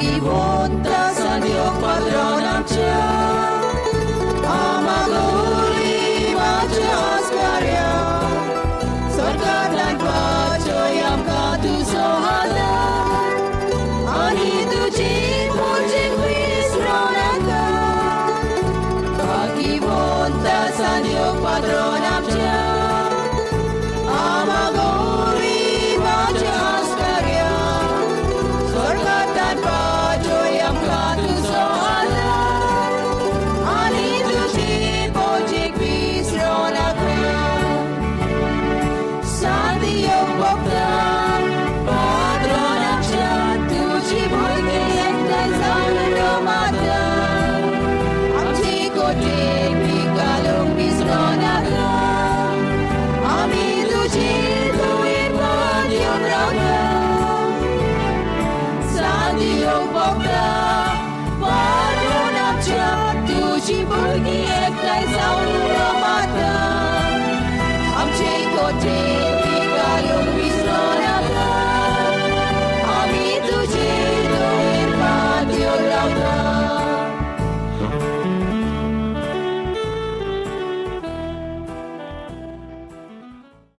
Pag-ibunta sa Diyos Padron amcia, amaguli macias karya, sorga dan pacoyam katusohada, ani tuji puji wisronaka. Pag-ibunta sa Diyos Padron amcia, amaguli macias karya, sorga dan pacoyam katusohada, ani tuji puji wisronaka. Sa Diyos Bokta, Padron amcia, tuji puji ekta zaul Ramadan, amci kote pikalung wisronaka, ami tuji tuin padion raga. Sa Diyos Bokta, Padron amcia, tuji puji ekta zaul Ramadan, amci kote